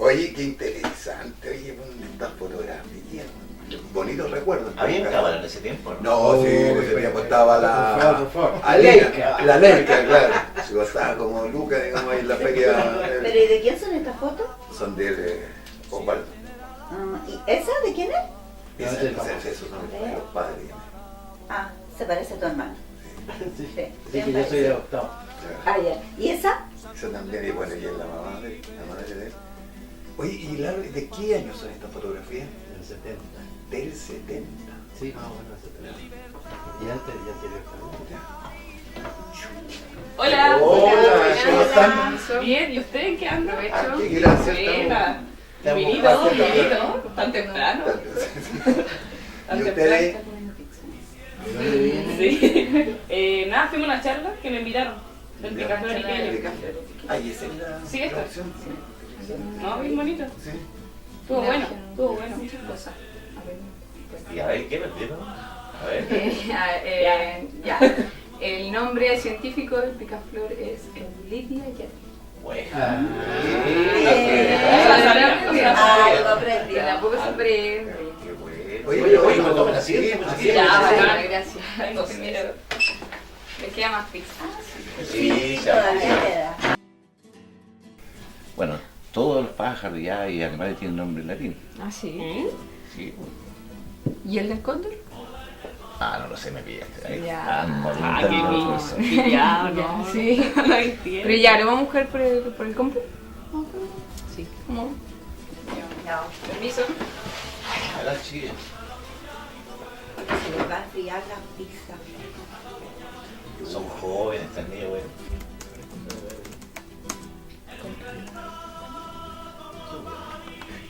Oye, qué interesante, oye, estas fotografías, bonitos recuerdos. ¿Había cámara en ese tiempo? No, sí, en ese tiempo estaba La Leica. La Leica, claro. Se costaba como Lucas, digamos, ahí en la feria. ¿Pero y de quién son estas fotos? Son de Osvaldo. ¿Y esa de quién es? Esos son los padres. Ah, se parece a tu hermano. Sí, Sí, sí, que yo soy adoptado. Ah, ya. ¿Y esa? Esa también, y bueno, ella es la madre de él. Oye, ¿y de qué año son estas fotografías? Del 70. Del 70. Sí, más o menos 70. Y antes, y anterior también. Hola. Hola, ¿cómo están? Bien, ¿y usted en qué anda? Aquí, gracias. Buena. Estamos Vinito, haciendo- vinito, tan temprano. ¿Y ustedes? Sí. Nada, fuimos a una charla que me invitaron. Del Picaflor y Kelly. Ay, esa es la Sí, esta. opción. No, bien bonito. Sí. Estuvo bueno, estuvo bueno. Muchas cosas. Y a ver, ¿qué me entiendo? A ver. Ya. El nombre científico del picaflor es Lidia Yeti. Bueno. Algo aprendí. Tampoco se aprende. Qué bueno. Oye, no tomen así. Ya, Gracias. Gracias. Tengo Permiso. miedo. Me queda más pizza. Sí, Todavía ya. queda. Bueno, todos los pájaros ya y animales tienen nombre en latín. Ah, sí. Sí. ¿Y el del cóndor? No lo sé, me pillaste. Ahí. Ya. Qué ya, no. Sí. No entiendo. Pero ya, ¿lo vamos a buscar por el compro? Sí. ¿Cómo? No, Permiso. A la chica. se les va a enfriar la pizza. Son jóvenes, están medio buenos.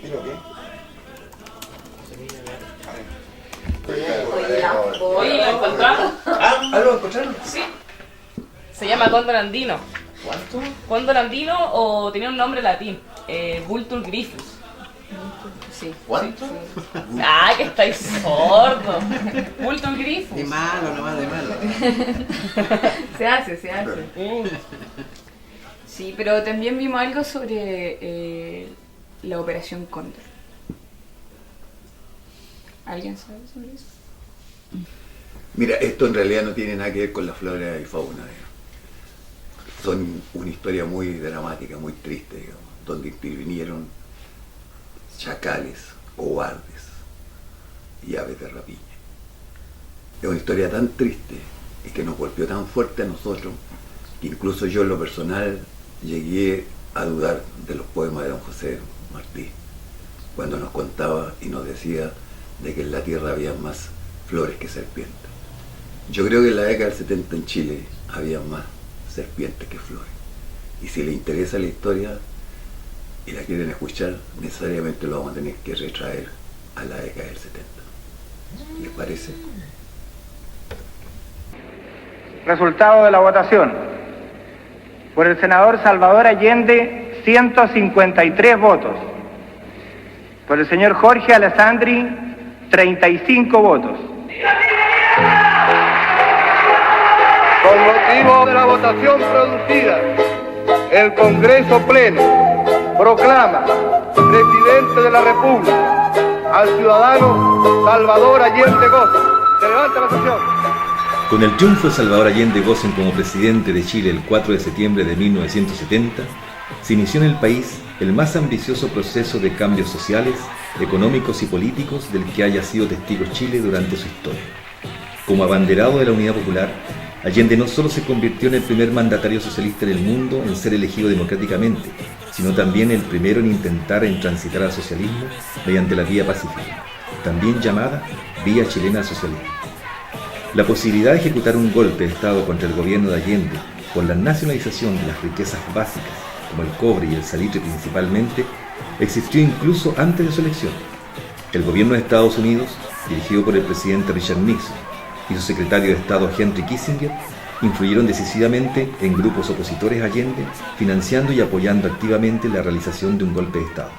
¿Y lo qué? Oye, la foto. Oye, ¿lo encontramos? ¿Lo encontraron? Sí. Se llama cóndor andino. ¿Cuánto? Cóndor andino o tenía un nombre latín. Vultur griffus. Sí. ¿Cuánto? ¡Ah, que estáis sordos! Vultur griffus. De malo, nomás de malo. Se hace. Sí, pero también vimos algo sobre la operación Cóndor. ¿Alguien sabe sobre eso? Mira, esto en realidad no tiene nada que ver con la flora y fauna, digamos. Son una historia muy dramática, muy triste, digamos, donde intervinieron chacales, cobardes y aves de rapiña. Es una historia tan triste y que nos golpeó tan fuerte a nosotros que incluso yo en lo personal llegué a dudar de los poemas de don José Martí, cuando nos contaba y nos decía de que en la tierra había más flores que serpientes. Yo creo que en la década del 70 en Chile había más serpientes que flores. Y si les interesa la historia y la quieren escuchar, necesariamente lo vamos a tener que retraer a la década del 70. ¿Les parece? Resultado de la votación. Por el senador Salvador Allende, 153 votos. Por el señor Jorge Alessandri, 35 votos. Con motivo de la votación producida, el Congreso Pleno proclama Presidente de la República al ciudadano Salvador Allende Gossen. Se levanta la sesión. Con el triunfo de Salvador Allende Gossen como presidente de Chile el 4 de septiembre de 1970, se inició en el país el más ambicioso proceso de cambios sociales, económicos y políticos del que haya sido testigo Chile durante su historia. Como abanderado de la Unidad Popular, Allende no solo se convirtió en el primer mandatario socialista en el mundo en ser elegido democráticamente, sino también el primero en intentar transitar al socialismo mediante la vía pacífica, también llamada Vía Chilena al Socialismo. La posibilidad de ejecutar un golpe de Estado contra el gobierno de Allende por la nacionalización de las riquezas básicas, como el cobre y el salitre principalmente, existió incluso antes de su elección. El gobierno de Estados Unidos, dirigido por el presidente Richard Nixon, y su secretario de Estado Henry Kissinger, influyeron decisivamente en grupos opositores a Allende, financiando y apoyando activamente la realización de un golpe de Estado.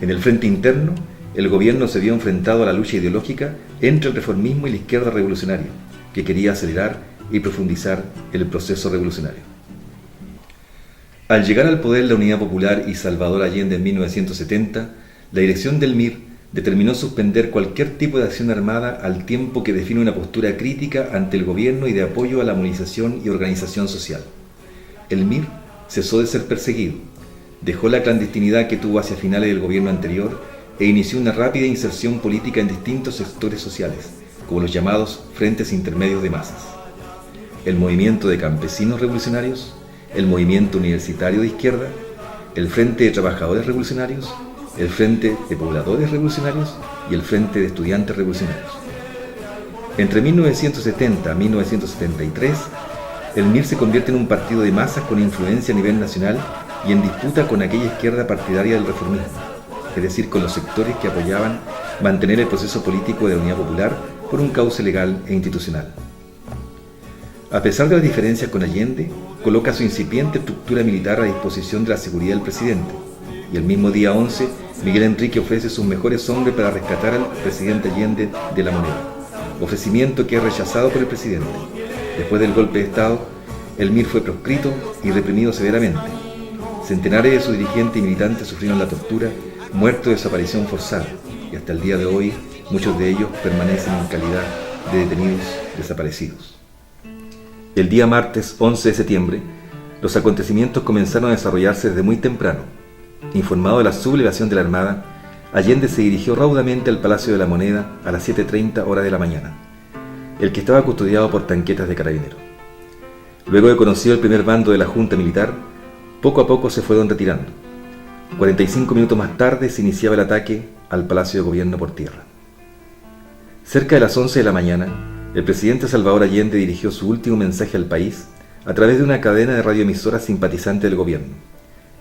En el frente interno, el gobierno se vio enfrentado a la lucha ideológica entre el reformismo y la izquierda revolucionaria, que quería acelerar y profundizar el proceso revolucionario. Al llegar al poder la Unidad Popular y Salvador Allende en 1970, la dirección del MIR determinó suspender cualquier tipo de acción armada al tiempo que define una postura crítica ante el gobierno y de apoyo a la movilización y organización social. El MIR cesó de ser perseguido, dejó la clandestinidad que tuvo hacia finales del gobierno anterior e inició una rápida inserción política en distintos sectores sociales, como los llamados frentes intermedios de masas. El movimiento de campesinos revolucionarios, el movimiento universitario de izquierda, el Frente de Trabajadores Revolucionarios, el Frente de Pobladores Revolucionarios y el Frente de Estudiantes Revolucionarios. Entre 1970 y 1973, el MIR se convierte en un partido de masas con influencia a nivel nacional y en disputa con aquella izquierda partidaria del reformismo, es decir, con los sectores que apoyaban mantener el proceso político de la Unidad Popular por un cauce legal e institucional. A pesar de las diferencias con Allende, coloca su incipiente estructura militar a disposición de la seguridad del presidente, y el mismo día 11, Miguel Enrique ofrece sus mejores hombres para rescatar al presidente Allende de la moneda, ofrecimiento que es rechazado por el presidente. Después del golpe de Estado, el MIR fue proscrito y reprimido severamente. Centenares de sus dirigentes y militantes sufrieron la tortura, muerte o desaparición forzada, y hasta el día de hoy muchos de ellos permanecen en calidad de detenidos desaparecidos. El día martes 11 de septiembre, los acontecimientos comenzaron a desarrollarse desde muy temprano. Informado de la sublevación de la Armada, Allende se dirigió raudamente al Palacio de la Moneda a las 7:30 horas de la mañana, el que estaba custodiado por tanquetas de carabineros. Luego de conocido el primer bando de la Junta Militar, poco a poco se fueron retirando. 45 minutos más tarde se iniciaba el ataque al Palacio de Gobierno por tierra. Cerca de las 11 de la mañana, el presidente Salvador Allende dirigió su último mensaje al país a través de una cadena de radioemisoras simpatizante del gobierno.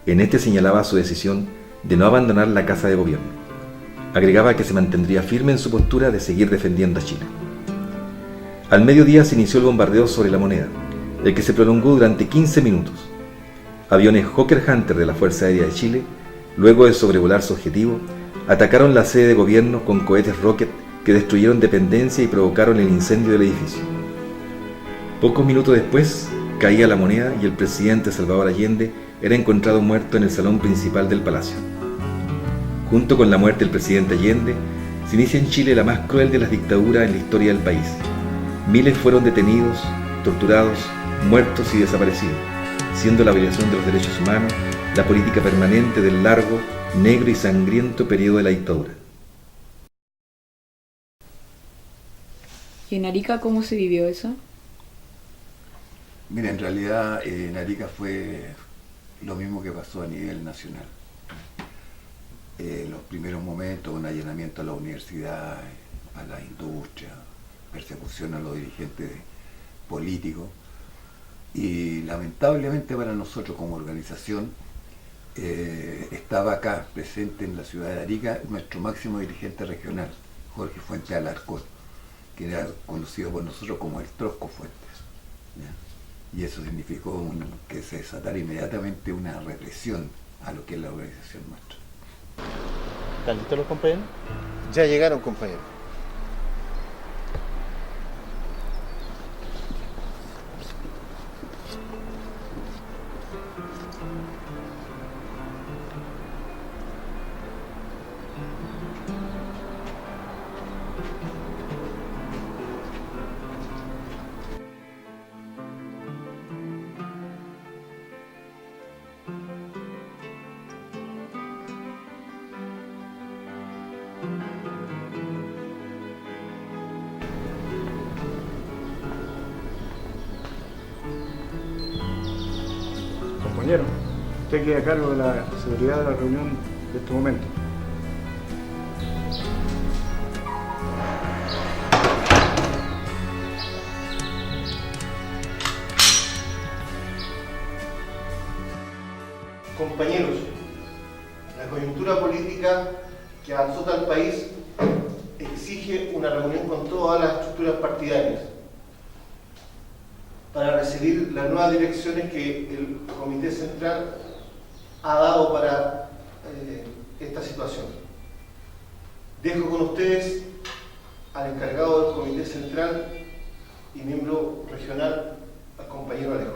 En este señalaba su decisión de no abandonar la Casa de Gobierno. Agregaba que se mantendría firme en su postura de seguir defendiendo a Chile. Al mediodía se inició el bombardeo sobre la Moneda, el que se prolongó durante 15 minutos. Aviones Hawker Hunter de la Fuerza Aérea de Chile, luego de sobrevolar su objetivo, atacaron la sede de gobierno con cohetes rocket que destruyeron dependencia y provocaron el incendio del edificio. Pocos minutos después, caía la Moneda y el presidente Salvador Allende era encontrado muerto en el salón principal del palacio. Junto con la muerte del presidente Allende, se inicia en Chile la más cruel de las dictaduras en la historia del país. Miles fueron detenidos, torturados, muertos y desaparecidos, siendo la violación de los derechos humanos la política permanente del largo, negro y sangriento periodo de la dictadura. ¿Y en Arica cómo se vivió eso? Mira, en realidad en Arica fue lo mismo que pasó a nivel nacional. En los primeros momentos, un allanamiento a la universidad, a la industria, persecución a los dirigentes políticos, y lamentablemente para nosotros como organización estaba acá presente en la ciudad de Arica nuestro máximo dirigente regional, Jorge Fuentes Alarcón, que era conocido por nosotros como el Trosco Fuentes, ¿ya? Y eso significó que se desatara inmediatamente una represión a lo que es la organización nuestra. ¿Están listos los compañeros? Ya llegaron, compañeros. Compañero, usted queda a cargo de la seguridad de la reunión de este momento. Compañeros, la coyuntura política que azota al país exige una reunión con todas las estructuras partidarias para recibir las nuevas direcciones que el Comité Central ha dado para esta situación. Dejo con ustedes al encargado del Comité Central y miembro regional, al compañero Alejo.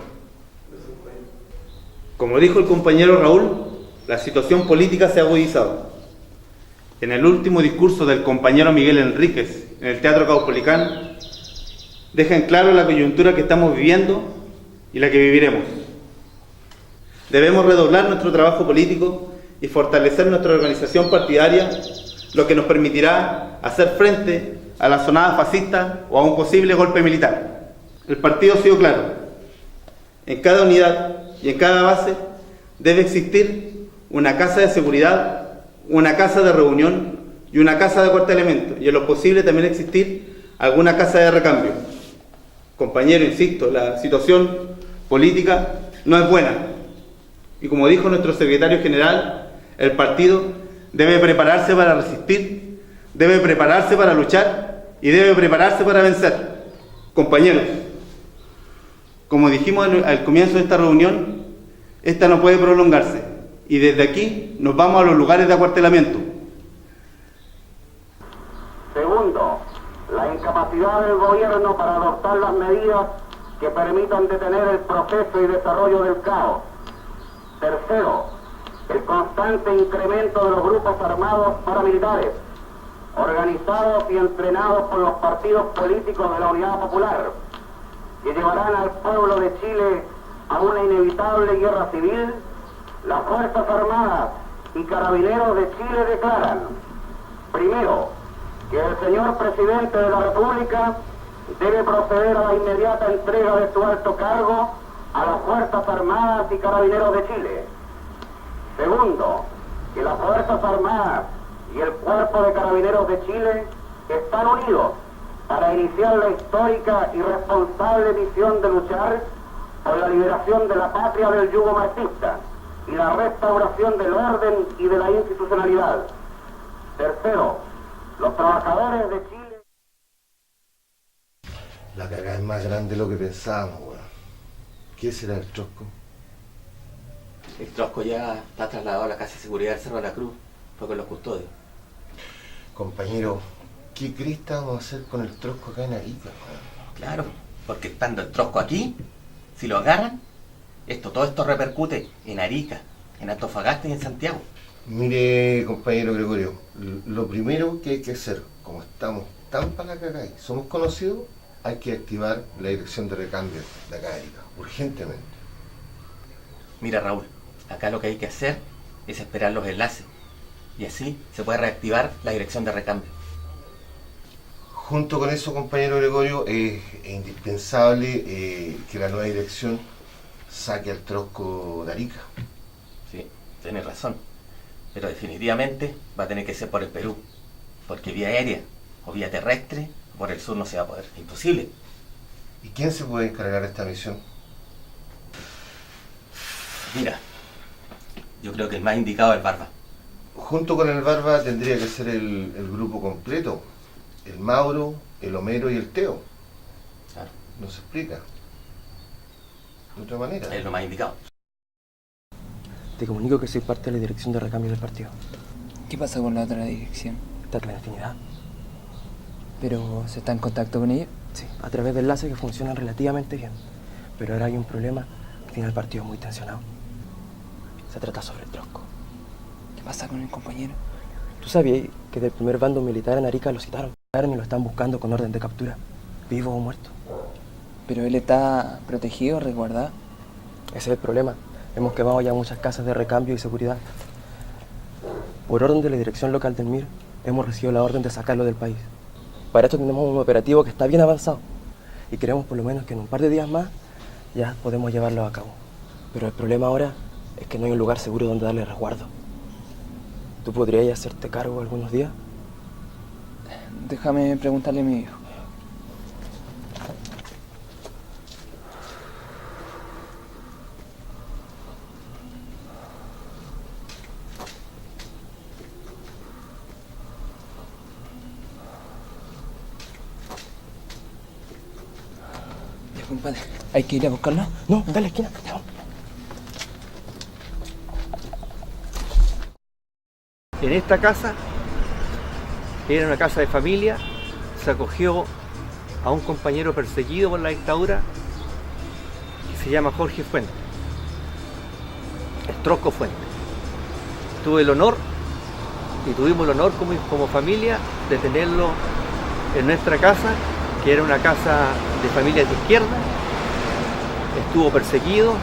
Como dijo el compañero Raúl, la situación política se ha agudizado. En el último discurso del compañero Miguel Enríquez en el Teatro Caupolicán, deja en claro la coyuntura que estamos viviendo y la que viviremos. Debemos redoblar nuestro trabajo político y fortalecer nuestra organización partidaria, lo que nos permitirá hacer frente a la sonada fascista o a un posible golpe militar. El partido ha sido claro. En cada unidad y en cada base debe existir una casa de seguridad, una casa de reunión y una casa de cuartelamiento, y en lo posible también existir alguna casa de recambio. Compañero, insisto, la situación política no es buena, y como dijo nuestro secretario general, el partido debe prepararse para resistir, debe prepararse para luchar y debe prepararse para vencer. Compañeros, como dijimos al comienzo de esta reunión, esta no puede prolongarse, y desde aquí nos vamos a los lugares de acuartelamiento. Segundo, la incapacidad del gobierno para adoptar las medidas que permitan detener el proceso y desarrollo del caos. Tercero, el constante incremento de los grupos armados paramilitares, organizados y entrenados por los partidos políticos de la Unidad Popular, que llevarán al pueblo de Chile a una inevitable guerra civil. Las Fuerzas Armadas y Carabineros de Chile declaran, primero, que el señor Presidente de la República debe proceder a la inmediata entrega de su alto cargo a las Fuerzas Armadas y Carabineros de Chile. Segundo, que las Fuerzas Armadas y el Cuerpo de Carabineros de Chile están unidos para iniciar la histórica y responsable misión de luchar por la liberación de la patria del yugo marxista y la restauración del orden y de la institucionalidad. Tercero, los trabajadores de Chile... La cagada es más grande de lo que pensábamos, weón. ¿Qué será el Trosco? El Trosco ya está trasladado a la Casa de Seguridad del Cerro de la Cruz, fue con los custodios. Compañero, ¿qué cresta vamos a hacer con el Trosco acá en Arica, weón? Claro, porque estando el Trosco aquí, si lo agarran, todo esto repercute en Arica, en Antofagasta y en Santiago. Mire, compañero Gregorio, lo primero que hay que hacer, como estamos tan para la cagada y somos conocidos, hay que activar la dirección de recambio de acá de Arica, urgentemente. Mira, Raúl, acá lo que hay que hacer es esperar los enlaces, y así se puede reactivar la dirección de recambio. Junto con eso, compañero Gregorio, es indispensable que la nueva dirección saque al Trosco de Arica. Sí, tienes razón, pero definitivamente va a tener que ser por el Perú, porque vía aérea o vía terrestre por el sur no se va a poder, es imposible. ¿Y quién se puede encargar de esta misión? Mira, yo creo que el más indicado es el Barba. Junto con el Barba tendría que ser el grupo completo, el Mauro, el Homero y el Teo. Claro. No se explica de otra manera. Es lo más indicado. Te comunico que soy parte de la dirección de recambio del partido. ¿Qué pasa con la otra dirección? Está clandestinidad. ¿Pero se está en contacto con ella? Sí, a través de enlaces que funcionan relativamente bien. Pero ahora hay un problema que tiene el partido muy tensionado. Se trata sobre el Trosco. ¿Qué pasa con el compañero? ¿Tú sabías que del primer bando militar en Arica lo citaron? Y lo están buscando con orden de captura, vivo o muerto. ¿Pero él está protegido, resguardado? Ese es el problema. Hemos quemado ya muchas casas de recambio y seguridad. Por orden de la dirección local del MIR, hemos recibido la orden de sacarlo del país. Para esto tenemos un operativo que está bien avanzado. Y queremos por lo menos que en un par de días más ya podemos llevarlo a cabo. Pero el problema ahora es que no hay un lugar seguro donde darle resguardo. ¿Tú podrías hacerte cargo algunos días? Déjame preguntarle a mi hijo. Ya, compadre, ¿hay que ir a buscarlo? No, dale a la esquina. En esta casa, que era una casa de familia, se acogió a un compañero perseguido por la dictadura que se llama Jorge Fuentes. Trosco Fuentes. Tuve el honor y tuvimos el honor como familia de tenerlo en nuestra casa, que era una casa de familias de izquierda. Estuvo perseguido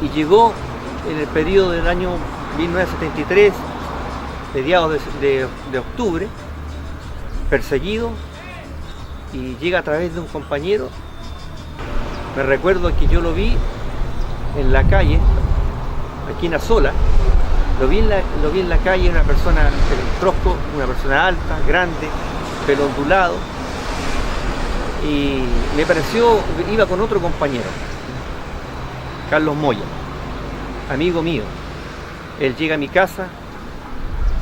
y llegó en el periodo del año 1973, mediados de octubre, perseguido, y llega a través de un compañero. Me recuerdo que yo lo vi en la calle, aquí en Azola, lo vi en la calle, una persona, el Trosco, una persona alta, grande, pelo ondulado, y me pareció, iba con otro compañero, Carlos Moya, amigo mío. Él llega a mi casa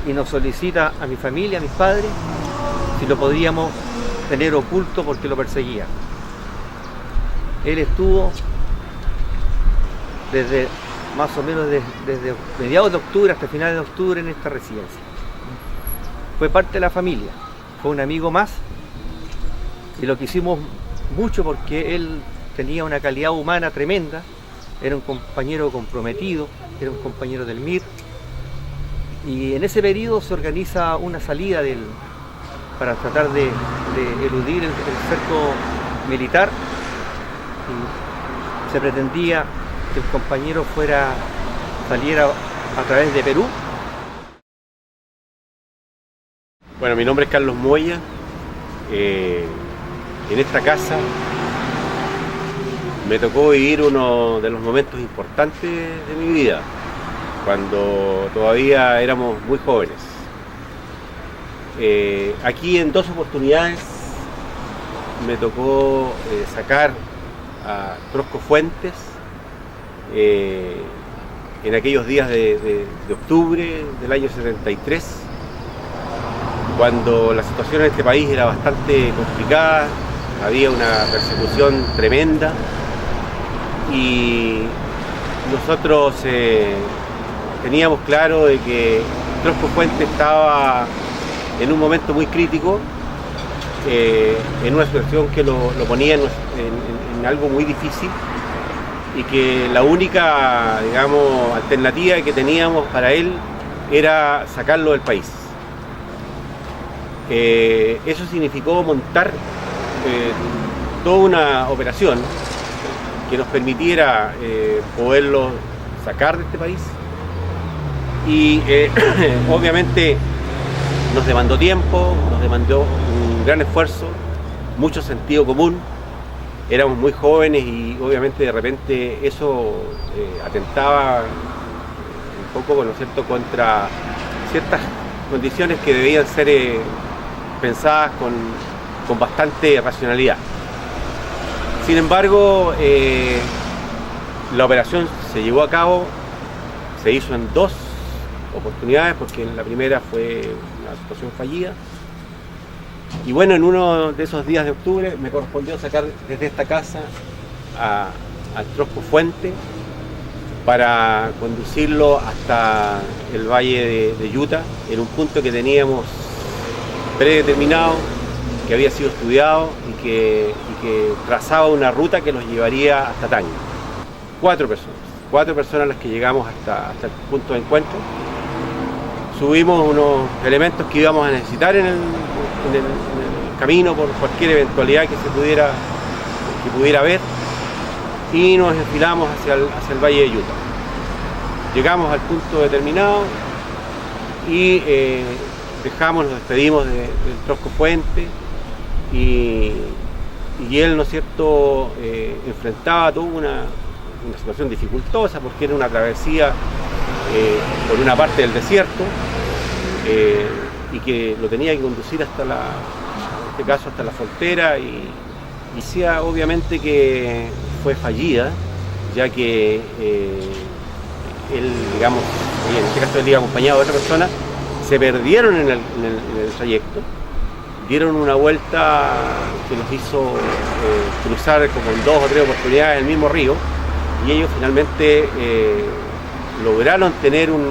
y nos solicita a mi familia, a mis padres, si lo podíamos tener oculto porque lo perseguía. Él estuvo desde más o menos desde mediados de octubre hasta finales de octubre en esta residencia. Fue parte de la familia, fue un amigo más, y lo quisimos mucho porque él tenía una calidad humana tremenda, era un compañero comprometido, era un compañero del MIR, y en ese periodo se organiza una salida para tratar de eludir el cerco militar, y se pretendía que el compañero saliera a través de Perú. Bueno, mi nombre es Carlos Moya. En esta casa me tocó vivir uno de los momentos importantes de mi vida, cuando todavía éramos muy jóvenes. Aquí en 2 oportunidades me tocó sacar a Trosco Fuentes en aquellos días de octubre del año 73, cuando la situación en este país era bastante complicada, había una persecución tremenda, y nosotros teníamos claro de que Trosco Fuentes estaba en un momento muy crítico, en una situación que lo ponía en algo muy difícil, y que la única, digamos, alternativa que teníamos para él era sacarlo del país. Eso significó montar toda una operación que nos permitiera poderlo sacar de este país, y obviamente nos demandó tiempo, nos demandó un gran esfuerzo, mucho sentido común. Éramos muy jóvenes y obviamente de repente eso atentaba un poco, ¿no es cierto?, contra ciertas condiciones que debían ser pensadas con bastante racionalidad. Sin embargo, la operación se llevó a cabo, se hizo en 2 oportunidades, porque en la primera fue una situación fallida. Y bueno, en uno de esos días de octubre me correspondió sacar desde esta casa al Trosco Fuente para conducirlo hasta el valle de Yuta, en un punto que teníamos predeterminado, que había sido estudiado y que trazaba una ruta que nos llevaría hasta Taño. 4 personas las que llegamos hasta el punto de encuentro. Subimos unos elementos que íbamos a necesitar en el camino por cualquier eventualidad que pudiera haber, y nos enfilamos hacia el valle de Yuta. Llegamos al punto determinado y nos despedimos del Trosco Fuente, y él, ¿no es cierto?, enfrentaba toda una situación dificultosa, porque era una travesía por una parte del desierto, y que lo tenía que conducir hasta en este caso hasta la frontera, y decía obviamente que fue fallida, ya que él, digamos, en este caso él iba acompañado de otra persona, se perdieron en el trayecto, dieron una vuelta que nos hizo cruzar como en 2 o 3 oportunidades el mismo río, y ellos finalmente lograron tener una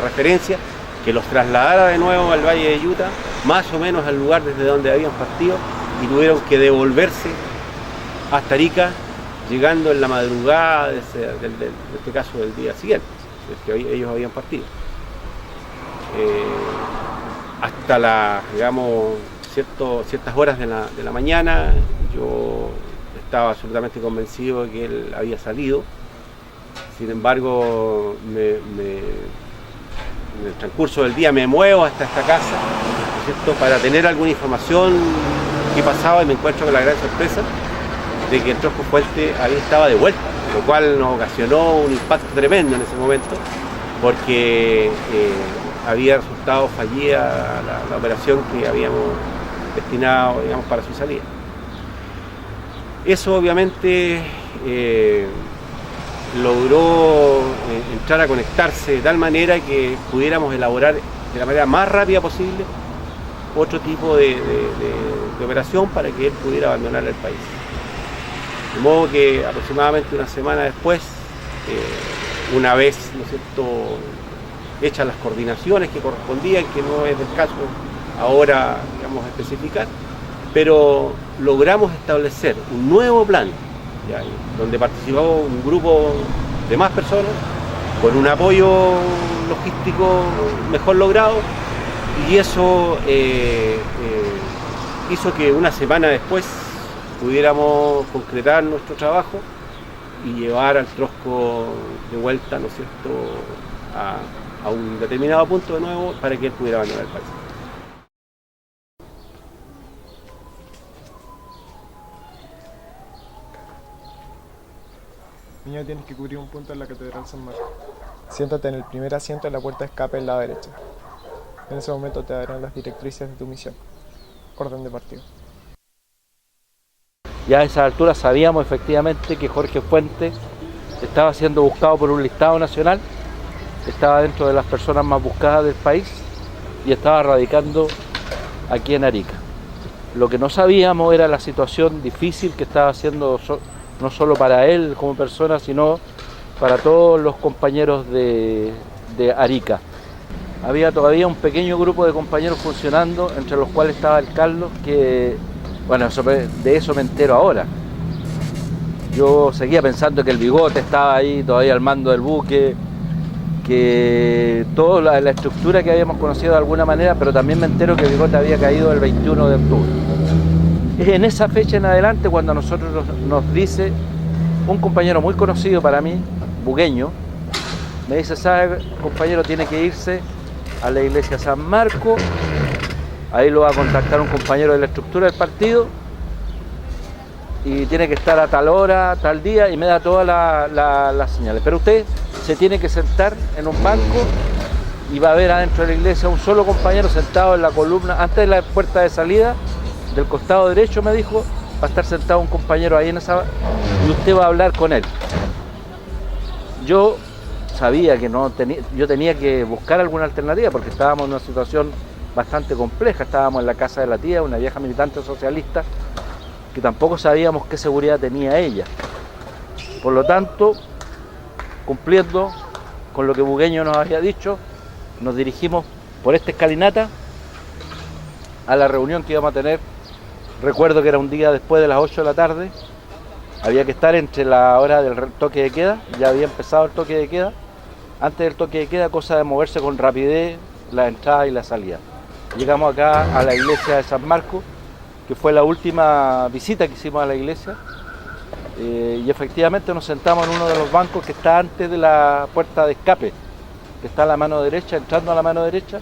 referencia que los trasladara de nuevo al valle de Yuta, más o menos al lugar desde donde habían partido, y tuvieron que devolverse hasta Arica llegando en la madrugada de este caso del día siguiente, que ellos habían partido. Hasta ciertas horas de la mañana yo estaba absolutamente convencido de que él había salido. Sin embargo, en el transcurso del día me muevo hasta esta casa, ¿cierto?, para tener alguna información qué pasaba, y me encuentro con la gran sorpresa de que el Trosco Fuente estaba de vuelta, lo cual nos ocasionó un impacto tremendo en ese momento, porque había resultado fallida la operación que habíamos destinado, digamos, para su salida. Eso obviamente logró entrar a conectarse de tal manera que pudiéramos elaborar de la manera más rápida posible otro tipo de operación para que él pudiera abandonar el país. De modo que aproximadamente una semana después, una vez, ¿no es cierto?, hechas las coordinaciones que correspondían, que no es del caso ahora, digamos, especificar, pero logramos establecer un nuevo plan, ¿ya?, donde participó un grupo de más personas, con un apoyo logístico mejor logrado, y eso hizo que una semana después pudiéramos concretar nuestro trabajo y llevar al Trosco de vuelta, ¿no es cierto?, a un determinado punto de nuevo para que él pudiera abandonar el país. Niño, tienes que cubrir un punto en la Catedral San Marcos. Siéntate en el primer asiento en la puerta de escape en la derecha. En ese momento te darán las directrices de tu misión. Orden de partido. Ya a esa altura sabíamos efectivamente que Jorge Fuente estaba siendo buscado por un listado nacional, estaba dentro de las personas más buscadas del país y estaba radicando aquí en Arica. Lo que no sabíamos era la situación difícil que estaba haciendo no solo para él como persona, sino para todos los compañeros de Arica. Había todavía un pequeño grupo de compañeros funcionando, entre los cuales estaba el Carlos, que, bueno, de eso me entero ahora. Yo seguía pensando que el Bigote estaba ahí todavía al mando del buque, que toda la estructura que habíamos conocido de alguna manera, pero también me entero que el Bigote había caído el 21 de octubre. Es en esa fecha en adelante cuando a nosotros nos dice un compañero muy conocido para mí, bugueño, me dice: ¿sabe, compañero, tiene que irse a la iglesia San Marcos? Ahí lo va a contactar un compañero de la estructura del partido y tiene que estar a tal hora, tal día, y me da todas las señales. Pero usted se tiene que sentar en un banco y va a ver adentro de la iglesia un solo compañero sentado en la columna, antes de la puerta de salida, del costado derecho, me dijo, va a estar sentado un compañero ahí en esa, y usted va a hablar con él. Yo sabía que yo tenía que buscar alguna alternativa porque estábamos en una situación bastante compleja. Estábamos en la casa de la tía, una vieja militante socialista, que tampoco sabíamos qué seguridad tenía ella. Por lo tanto, cumpliendo con lo que Bugueño nos había dicho, nos dirigimos por esta escalinata a la reunión que íbamos a tener. Recuerdo que era un día después de las 8 de la tarde, había que estar entre la hora del toque de queda, ya había empezado el toque de queda. Antes del toque de queda, cosa de moverse con rapidez la entrada y la salida. Llegamos acá a la iglesia de San Marcos, que fue la última visita que hicimos a la iglesia, y efectivamente nos sentamos en uno de los bancos que está antes de la puerta de escape, que está a la mano derecha, entrando a la mano derecha,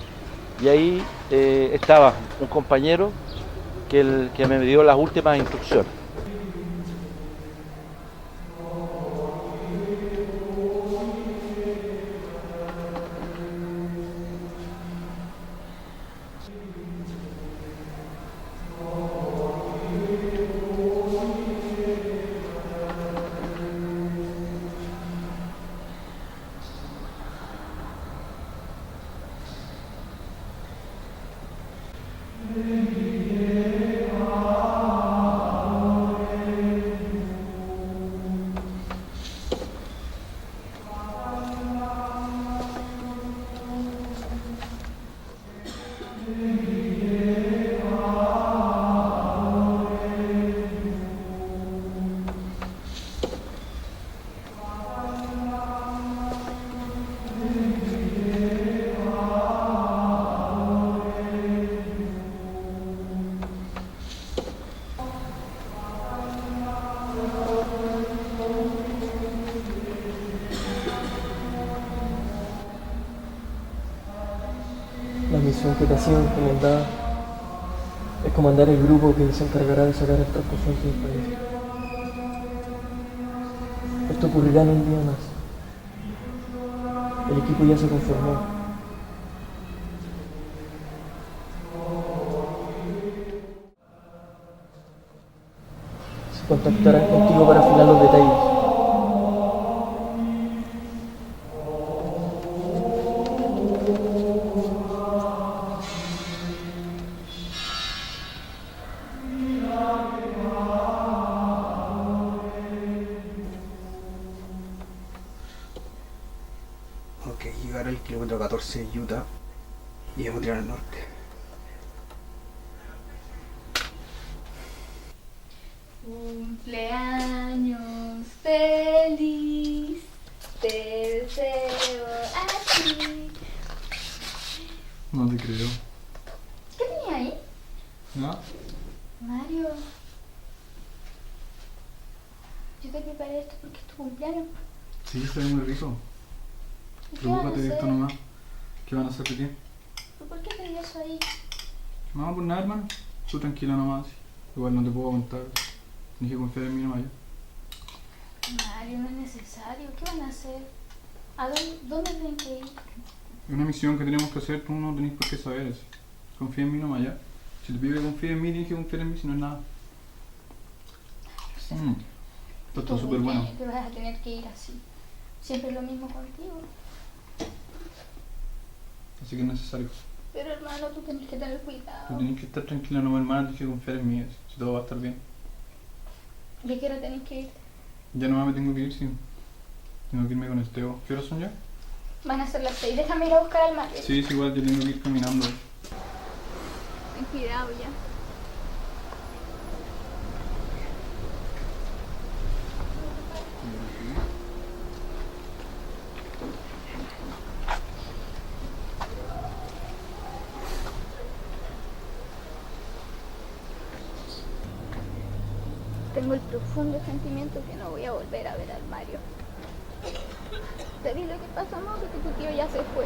y ahí estaba un compañero que me dio las últimas instrucciones. misión que te ha sido encomendada es comandar el grupo que se encargará de sacar el Trosco del país. Esto ocurrirá en un día más. El equipo ya se conformó. Se contactarán contigo para afinar los detalles. Ok, llegar al kilómetro 14 de Utah y debemos tirar al norte. Cumpleaños feliz, te deseo a ti. No te creo. ¿Qué tenía ahí? ¿No? Mario, yo te preparé esto porque es tu cumpleaños. Sí, se ve muy rico. ¿Y qué van a Preocúpate de esto hacer? nomás. ¿Qué van a hacer de ti? ¿Pero por qué tenía eso ahí? No, por nada, hermano. Tú tranquila nomás. Igual no te puedo contar. Tienes que confiar en mí nomás. Mario, no es necesario. ¿Qué van a hacer? ¿A dónde tienen que ir? Es una misión que tenemos que hacer, tú no tenés por qué saber eso. Confía en mí nomás, ya. Si te pido que confíes en mí, tienes que confiar en mí, si no es nada. Esto está súper bueno. Te vas a tener que ir así. Siempre es lo mismo contigo. Así que es necesario. Pero hermano, tú tienes que tener cuidado. Tú tienes que estar tranquila nomás, hermana, tienes que confiar en mí, si todo va a estar bien. ¿Y a qué hora tenés que ir? Ya nomás me tengo que ir, sí. Tengo que irme con Esteo. ¿Qué horas son ya? Van a ser las 6. Déjame ir a buscar al Mario. Sí, es igual, yo tengo que ir caminando. Ten cuidado ya. Tengo el profundo sentimiento que no voy a volver a ver al Mario. Te di lo que pasó, ¿no? Que tu tío ya se fue.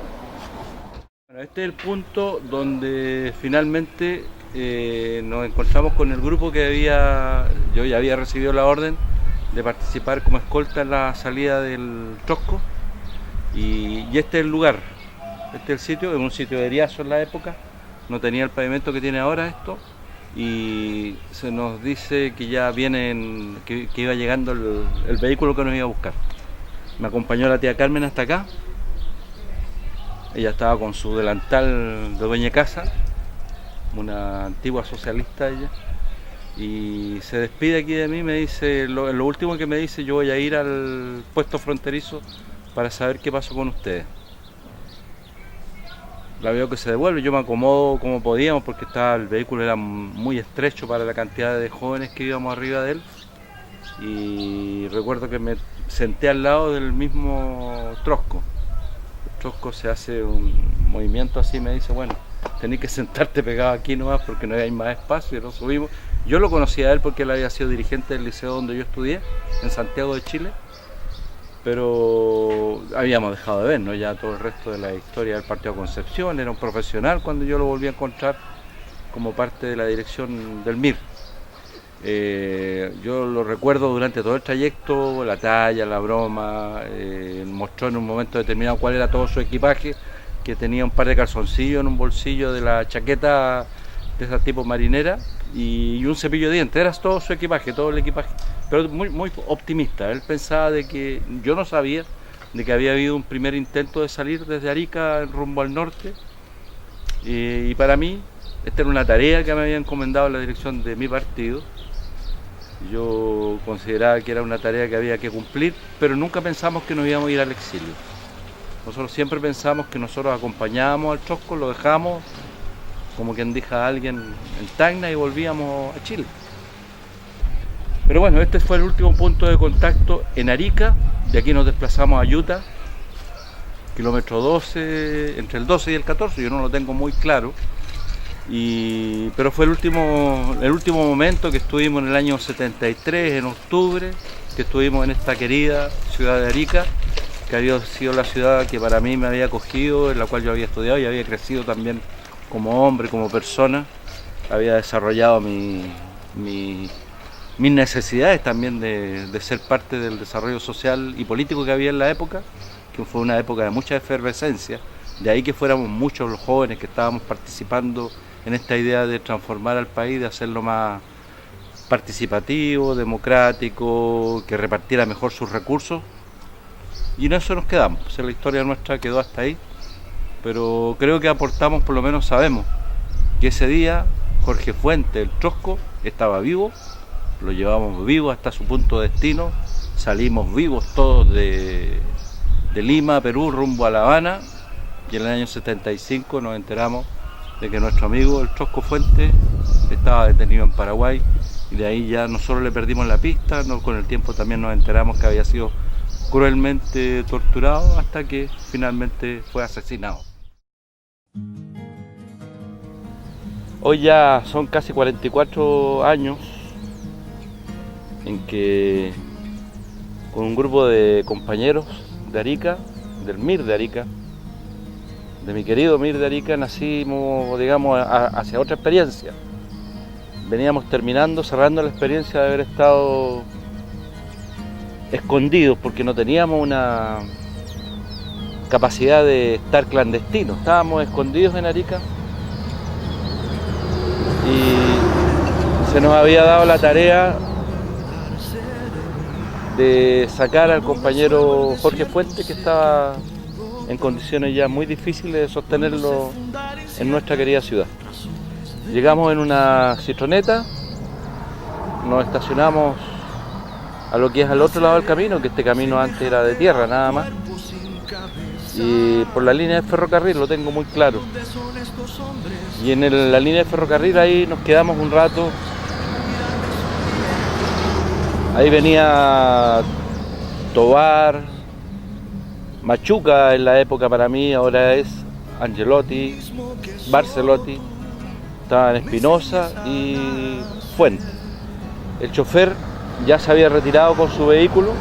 Bueno, este es el punto donde finalmente nos encontramos con el grupo que yo ya había recibido la orden de participar como escolta en la salida del Trosco. Y este es el lugar, este es el sitio, es un sitio de Eriazo en la época, no tenía el pavimento que tiene ahora esto. Y se nos dice que ya vienen, que iba llegando el vehículo que nos iba a buscar. Me acompañó la tía Carmen hasta acá. Ella estaba con su delantal de dueña de casa, una antigua socialista ella, y se despide aquí de mí. Me dice, lo último que me dice: yo voy a ir al puesto fronterizo para saber qué pasó con ustedes. La veo que se devuelve, yo me acomodo como podíamos porque el vehículo era muy estrecho para la cantidad de jóvenes que íbamos arriba de él, y recuerdo que me senté al lado del mismo Trosco. El Trosco se hace un movimiento así, me dice: bueno, tenés que sentarte pegado aquí nomás porque no hay más espacio. Y lo subimos. Yo lo conocía a él porque él había sido dirigente del liceo donde yo estudié, en Santiago de Chile, pero habíamos dejado de ver, ¿no? Ya todo el resto de la historia del Partido Concepción. Era un profesional cuando yo lo volví a encontrar como parte de la dirección del MIR. Yo lo recuerdo durante todo el trayecto, la talla, la broma, mostró en un momento determinado cuál era todo su equipaje, que tenía un par de calzoncillos en un bolsillo de la chaqueta de ese tipo marinera y un cepillo de dientes. Era todo su equipaje, todo el equipaje, pero muy optimista. Él pensaba de que yo no sabía de que había habido un primer intento de salir desde Arica rumbo al norte, y para mí esta era una tarea que me había encomendado la dirección de mi partido. Yo consideraba que era una tarea que había que cumplir, pero nunca pensamos que nos íbamos a ir al exilio. Nosotros siempre pensamos que nosotros acompañábamos al Trosco, lo dejamos, como quien deja a alguien en Tacna, y volvíamos a Chile. Pero bueno, este fue el último punto de contacto en Arica. De aquí nos desplazamos a Utah, kilómetro 12, entre el 12 y el 14, yo no lo tengo muy claro. Pero fue el último momento que estuvimos en el año 73, en octubre, que estuvimos en esta querida ciudad de Arica, que había sido la ciudad que para mí me había acogido, en la cual yo había estudiado y había crecido también como hombre, como persona, había desarrollado mis necesidades también de ser parte del desarrollo social y político que había en la época, que fue una época de mucha efervescencia. De ahí que fuéramos muchos los jóvenes que estábamos participando en esta idea de transformar al país, de hacerlo más participativo, democrático, que repartiera mejor sus recursos. Y en eso nos quedamos. O sea, la historia nuestra quedó hasta ahí, pero creo que aportamos, por lo menos sabemos, que ese día Jorge Fuentes, el Trosco, estaba vivo, lo llevamos vivo hasta su punto de destino, salimos vivos todos de Lima, Perú, rumbo a La Habana, y en el año 75 nos enteramos de que nuestro amigo el Trosco Fuentes estaba detenido en Paraguay, y de ahí ya no solo le perdimos la pista, con el tiempo también nos enteramos que había sido cruelmente torturado hasta que finalmente fue asesinado. Hoy ya son casi 44 años en que con un grupo de compañeros de Arica, del MIR de Arica, de mi querido MIR de Arica, nacimos, digamos, hacia otra experiencia. Veníamos cerrando la experiencia de haber estado escondidos porque no teníamos una capacidad de estar clandestinos, estábamos escondidos en Arica y se nos había dado la tarea de sacar al compañero Jorge Fuentes, que estaba en condiciones ya muy difíciles de sostenerlo en nuestra querida ciudad. Llegamos en una citroneta, nos estacionamos a lo que es al otro lado del camino, que este camino antes era de tierra nada más, y por la línea de ferrocarril, lo tengo muy claro. Y en la línea de ferrocarril ahí nos quedamos un rato. Ahí venía Tobar, Machuca en la época para mí, ahora es Angelotti, Barcelotti, estaban Espinosa y Fuentes. El chofer ya se había retirado con su vehículo,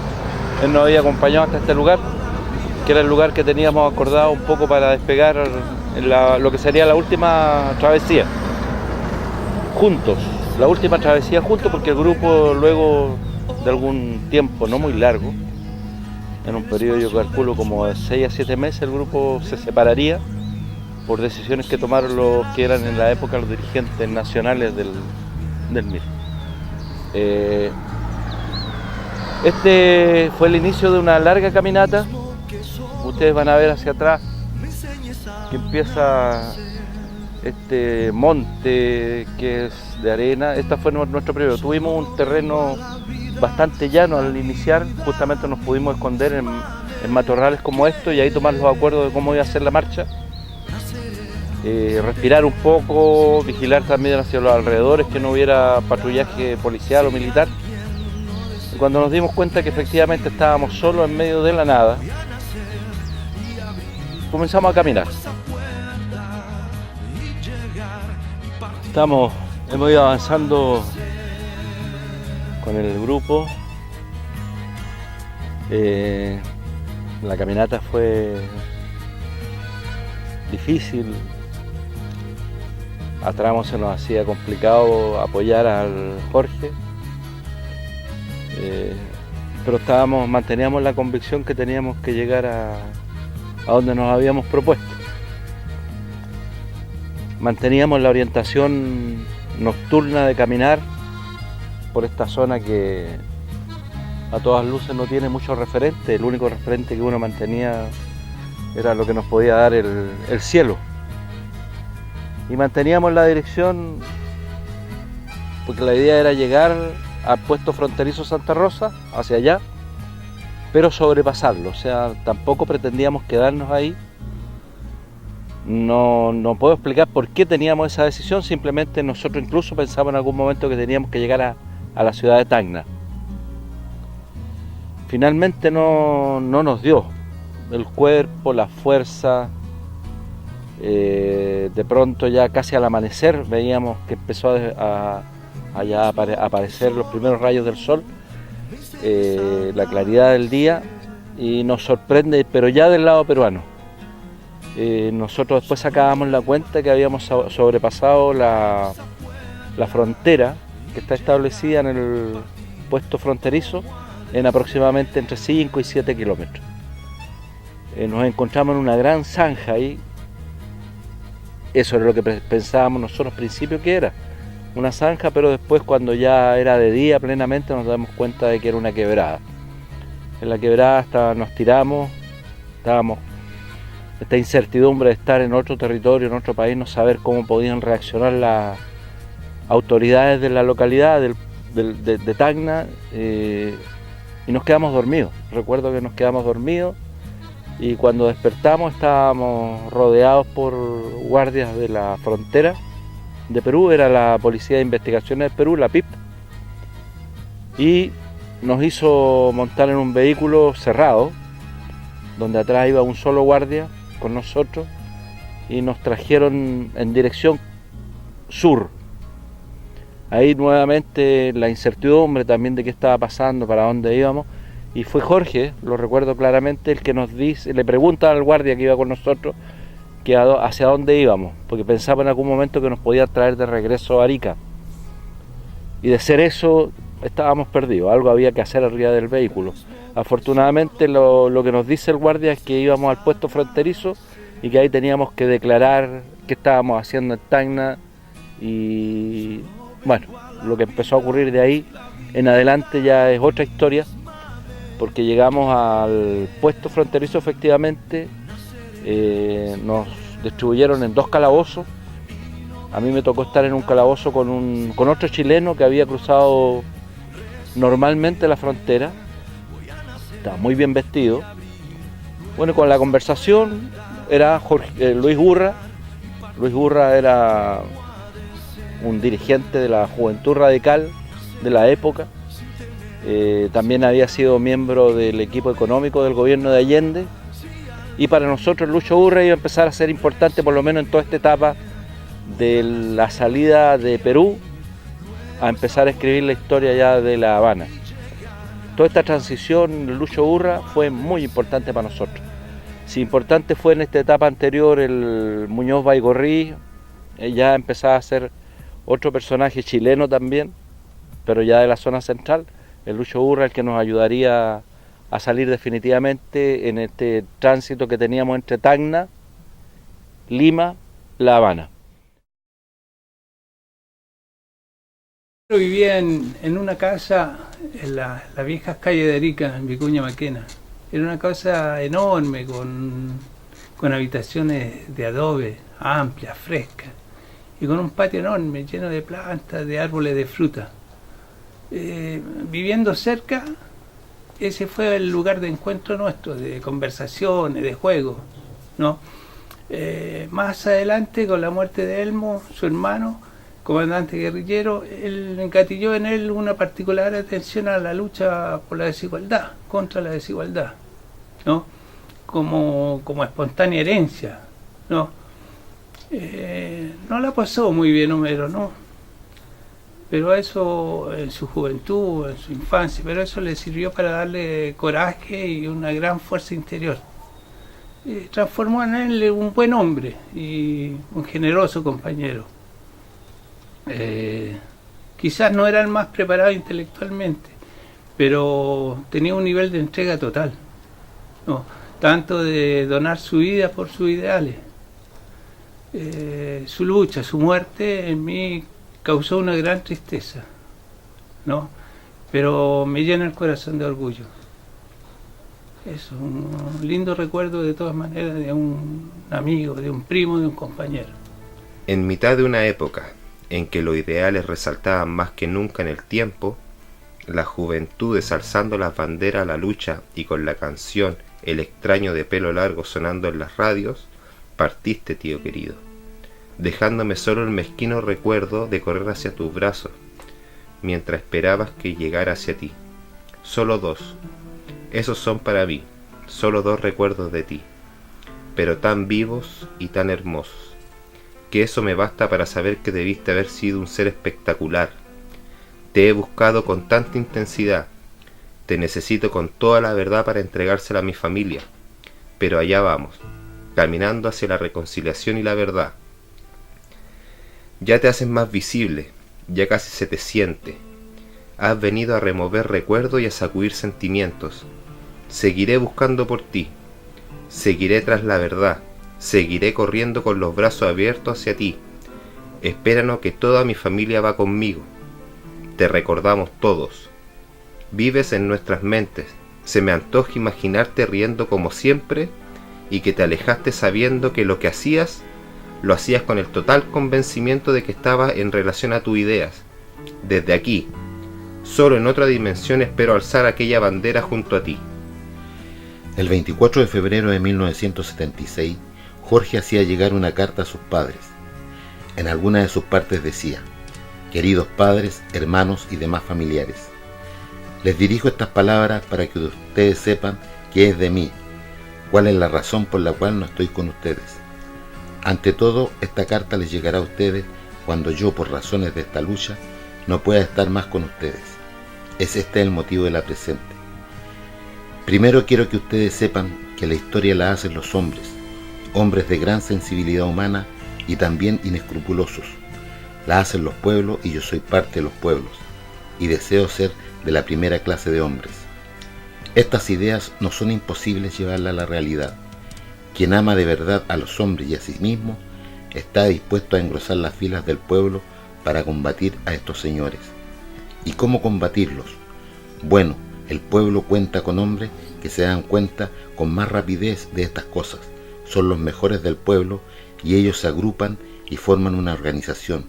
él nos había acompañado hasta este lugar, que era el lugar que teníamos acordado un poco para despegar en lo que sería la última travesía. Juntos, la última travesía juntos, porque el grupo luego de algún tiempo, no muy largo, en un periodo yo calculo como de 6 a 7 meses, el grupo se separaría por decisiones que tomaron los que eran en la época los dirigentes nacionales del MIR. Este fue el inicio de una larga caminata. Ustedes van a ver hacia atrás que empieza este monte que es de arena. Esta fue nuestro periodo. Tuvimos un terreno bastante llano al iniciar, justamente nos pudimos esconder en matorrales como estos y ahí tomar los acuerdos de cómo iba a ser la marcha. Respirar un poco, vigilar también hacia los alrededores, que no hubiera patrullaje policial o militar. Y cuando nos dimos cuenta que efectivamente estábamos solos en medio de la nada, comenzamos a caminar. Hemos ido avanzando con el grupo. La caminata fue difícil. A tramos se nos hacía complicado apoyar al Jorge, pero manteníamos la convicción que teníamos que llegar a donde nos habíamos propuesto. Manteníamos la orientación nocturna de caminar por esta zona que a todas luces no tiene muchos referentes. El único referente que uno mantenía era lo que nos podía dar el cielo. Y manteníamos la dirección porque la idea era llegar al puesto fronterizo Santa Rosa, hacia allá, pero sobrepasarlo. O sea, tampoco pretendíamos quedarnos ahí. No puedo explicar por qué teníamos esa decisión, simplemente nosotros incluso pensamos en algún momento que teníamos que llegar a la ciudad de Tacna. Finalmente no nos dio el cuerpo, la fuerza. De pronto ya casi al amanecer veíamos que empezó a aparecer los primeros rayos del sol, la claridad del día, y nos sorprende, pero ya del lado peruano. nosotros después sacábamos la cuenta que habíamos sobrepasado la frontera que está establecida en el puesto fronterizo en aproximadamente entre 5 y 7 kilómetros. Nos encontramos en una gran zanja ahí. Eso era lo que pensábamos nosotros al principio que era una zanja, pero después cuando ya era de día plenamente nos damos cuenta de que era una quebrada. En la quebrada nos tiramos, estábamos esta incertidumbre de estar en otro territorio, en otro país, no saber cómo podían reaccionar las autoridades de la localidad de Tacna, y nos quedamos dormidos. Recuerdo que nos quedamos dormidos y cuando despertamos estábamos rodeados por guardias de la frontera de Perú, era la Policía de Investigaciones de Perú, la PIP, y nos hizo montar en un vehículo cerrado, donde atrás iba un solo guardia con nosotros, y nos trajeron en dirección sur. Ahí nuevamente la incertidumbre también de qué estaba pasando, para dónde íbamos, y fue Jorge, lo recuerdo claramente, el que nos dice, le pregunta al guardia que iba con nosotros que hacia dónde íbamos, porque pensaba en algún momento que nos podía traer de regreso a Arica, y de ser eso estábamos perdidos, algo había que hacer arriba del vehículo. Afortunadamente lo que nos dice el guardia es que íbamos al puesto fronterizo y que ahí teníamos que declarar qué estábamos haciendo en Tacna, y bueno, lo que empezó a ocurrir de ahí en adelante ya es otra historia, porque llegamos al puesto fronterizo efectivamente, nos distribuyeron en 2 calabozos. A mí me tocó estar en un calabozo con otro chileno que había cruzado normalmente la frontera, estaba muy bien vestido. Bueno, con la conversación era Luis Gurra. Luis Gurra era un dirigente de la Juventud Radical de la época, también había sido miembro del equipo económico del gobierno de Allende, y para nosotros Lucho Gurra iba a empezar a ser importante, por lo menos en toda esta etapa de la salida de Perú, a empezar a escribir la historia ya de La Habana. Toda esta transición de Lucho Gurra fue muy importante para nosotros. Si importante fue en esta etapa anterior el Muñoz Baigorri, ya empezaba a ser otro personaje chileno también, pero ya de la zona central, el Lucho Gurra, el que nos ayudaría a salir definitivamente en este tránsito que teníamos entre Tacna, Lima, La Habana. Vivía en una casa en las viejas calles de Arica, en Vicuña Maquena. Era una casa enorme, con habitaciones de adobe, amplias, frescas, y con un patio enorme, lleno de plantas, de árboles de fruta. Viviendo cerca, ese fue el lugar de encuentro nuestro, de conversaciones, de juegos, ¿no? Más adelante, con la muerte de Elmo, su hermano, comandante guerrillero, él encatilló en él una particular atención a la lucha por la desigualdad, contra la desigualdad, ¿no? Como espontánea herencia, ¿no? No la pasó muy bien Homero, ¿no? Pero eso en su juventud, en su infancia, pero eso le sirvió para darle coraje y una gran fuerza interior. Transformó en él un buen hombre y un generoso compañero. Quizás no era el más preparado intelectualmente, pero tenía un nivel de entrega total, ¿no? Tanto de donar su vida por sus ideales. Su lucha, su muerte en mí causó una gran tristeza, ¿no? Pero me llena el corazón de orgullo. Es un lindo recuerdo de todas maneras de un amigo, de un primo, de un compañero. En mitad de una época en que los ideales resaltaban más que nunca en el tiempo, las juventudes alzando las banderas a la lucha y con la canción El extraño de pelo largo sonando en las radios, partiste, tío querido, dejándome solo el mezquino recuerdo de correr hacia tus brazos, mientras esperabas que llegara hacia ti. Solo 2, esos son para mí, solo 2 recuerdos de ti, pero tan vivos y tan hermosos, que eso me basta para saber que debiste haber sido un ser espectacular. Te he buscado con tanta intensidad, te necesito con toda la verdad para entregársela a mi familia, pero allá vamos, caminando hacia la reconciliación y la verdad. Ya te haces más visible, ya casi se te siente. Has venido a remover recuerdos y a sacudir sentimientos. Seguiré buscando por ti. Seguiré tras la verdad. Seguiré corriendo con los brazos abiertos hacia ti. Espéranos que toda mi familia va conmigo. Te recordamos todos. Vives en nuestras mentes. Se me antoja imaginarte riendo como siempre y que te alejaste sabiendo que lo que hacías, lo hacías con el total convencimiento de que estaba en relación a tus ideas. Desde aquí, solo en otra dimensión espero alzar aquella bandera junto a ti. El 24 de febrero de 1976, Jorge hacía llegar una carta a sus padres. En alguna de sus partes decía: queridos padres, hermanos y demás familiares, les dirijo estas palabras para que ustedes sepan qué es de mí, cuál es la razón por la cual no estoy con ustedes. Ante todo, esta carta les llegará a ustedes cuando yo, por razones de esta lucha, no pueda estar más con ustedes. Es este el motivo de la presente. Primero quiero que ustedes sepan que la historia la hacen los hombres, hombres de gran sensibilidad humana y también inescrupulosos. La hacen los pueblos y yo soy parte de los pueblos, y deseo ser de la primera clase de hombres. Estas ideas no son imposibles llevarlas a la realidad. Quien ama de verdad a los hombres y a sí mismo, está dispuesto a engrosar las filas del pueblo para combatir a estos señores. ¿Y cómo combatirlos? Bueno, el pueblo cuenta con hombres que se dan cuenta con más rapidez de estas cosas. Son los mejores del pueblo y ellos se agrupan y forman una organización.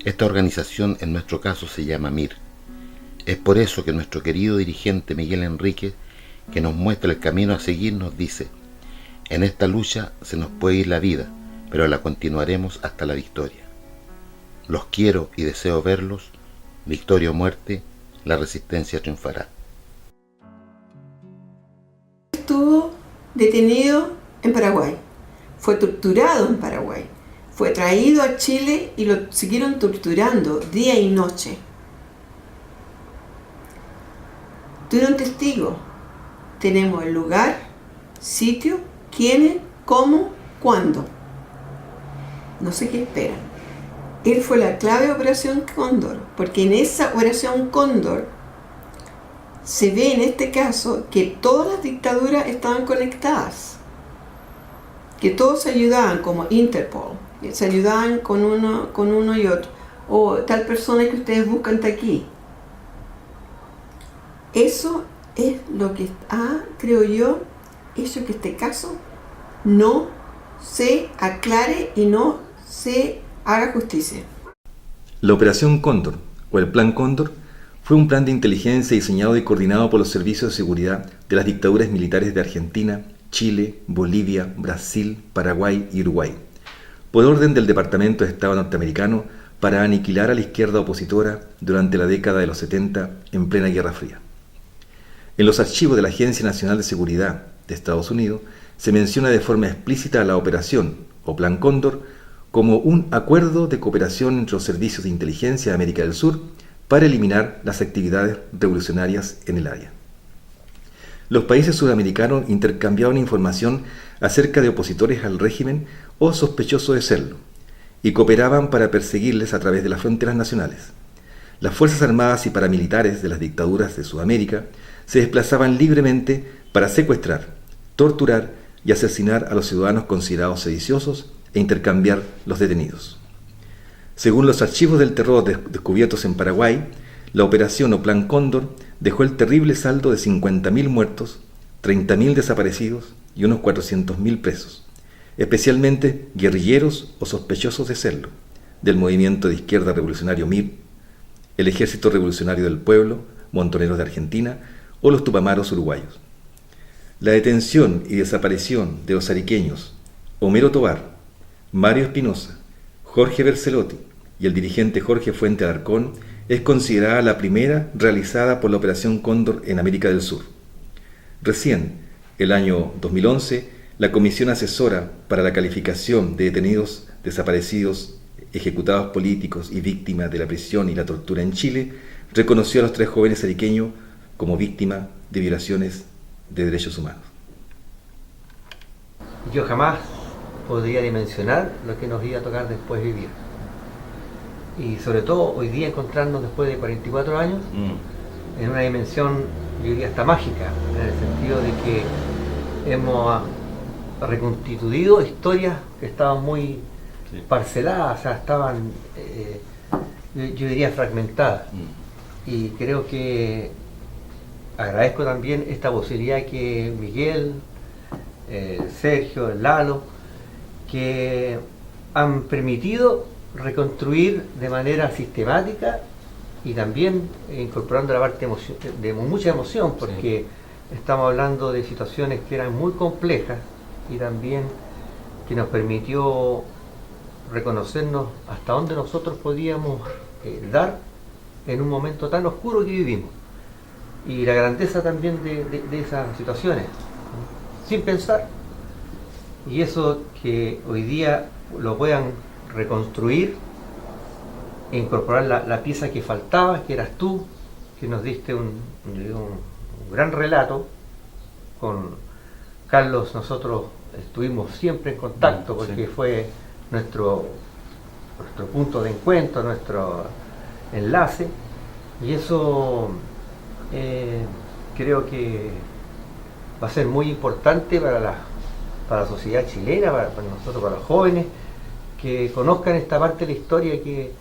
Esta organización en nuestro caso se llama MIR. Es por eso que nuestro querido dirigente Miguel Enríquez, que nos muestra el camino a seguir, nos dice: en esta lucha se nos puede ir la vida, pero la continuaremos hasta la victoria. Los quiero y deseo verlos. Victoria o muerte, la resistencia triunfará. Estuvo detenido en Paraguay, fue torturado en Paraguay, fue traído a Chile y lo siguieron torturando día y noche. Tuvieron testigos. Tenemos el lugar, sitio, quiénes, cómo, cuándo. No sé qué esperan. Él fue la clave de Operación Cóndor, porque en esa Operación Cóndor se ve en este caso que todas las dictaduras estaban conectadas, que todos se ayudaban, como Interpol, se ayudaban con uno y otro, o tal persona que ustedes buscan está aquí. Eso es lo que creo yo, hecho que este caso no se aclare y no se haga justicia. La Operación Cóndor, o el Plan Cóndor, fue un plan de inteligencia diseñado y coordinado por los servicios de seguridad de las dictaduras militares de Argentina, Chile, Bolivia, Brasil, Paraguay y Uruguay, por orden del Departamento de Estado norteamericano, para aniquilar a la izquierda opositora durante la década de los 70 en plena Guerra Fría. En los archivos de la Agencia Nacional de Seguridad de Estados Unidos se menciona de forma explícita a la operación, o Plan Cóndor, como un acuerdo de cooperación entre los servicios de inteligencia de América del Sur para eliminar las actividades revolucionarias en el área. Los países sudamericanos intercambiaban información acerca de opositores al régimen o sospechosos de serlo, y cooperaban para perseguirles a través de las fronteras nacionales. Las fuerzas armadas y paramilitares de las dictaduras de Sudamérica se desplazaban libremente para secuestrar, torturar y asesinar a los ciudadanos considerados sediciosos e intercambiar los detenidos. Según los archivos del terror descubiertos en Paraguay, la operación o Plan Cóndor dejó el terrible saldo de 50.000 muertos, 30.000 desaparecidos y unos 400.000 presos, especialmente guerrilleros o sospechosos de serlo, del movimiento de izquierda revolucionario MIR, el Ejército Revolucionario del Pueblo, Montoneros de Argentina o los Tupamaros uruguayos. La detención y desaparición de los ariqueños Homero Tobar, Mario Espinosa, Jorge Bercelotti y el dirigente Jorge Fuente Alarcón es considerada la primera realizada por la Operación Cóndor en América del Sur. Recién, el año 2011, la Comisión Asesora para la Calificación de Detenidos, Desaparecidos, Ejecutados Políticos y Víctimas de la Prisión y la Tortura en Chile reconoció a los 3 jóvenes ariqueños como víctimas de violaciones de derechos humanos. Yo jamás podría dimensionar lo que nos iba a tocar después vivir. Y sobre todo hoy día encontrarnos después de 44 años en una dimensión, yo diría hasta mágica, en el sentido de que hemos reconstituido historias que estaban muy parceladas, o sea, estaban, yo diría, fragmentadas. Y creo que agradezco también esta posibilidad que Miguel, Sergio, Lalo, que han permitido reconstruir de manera sistemática y también incorporando la parte de mucha emoción, porque estamos hablando de situaciones que eran muy complejas y también que nos permitió reconocernos hasta dónde nosotros podíamos dar en un momento tan oscuro que vivimos, y la grandeza también de esas situaciones, sin pensar, y eso que hoy día lo puedan reconstruir e incorporar la pieza que faltaba, que eras tú, que nos diste un gran relato. Con Carlos nosotros estuvimos siempre en contacto porque fue nuestro punto de encuentro, nuestro enlace, y eso creo que va a ser muy importante para la sociedad chilena, para nosotros, para los jóvenes, que conozcan esta parte de la historia que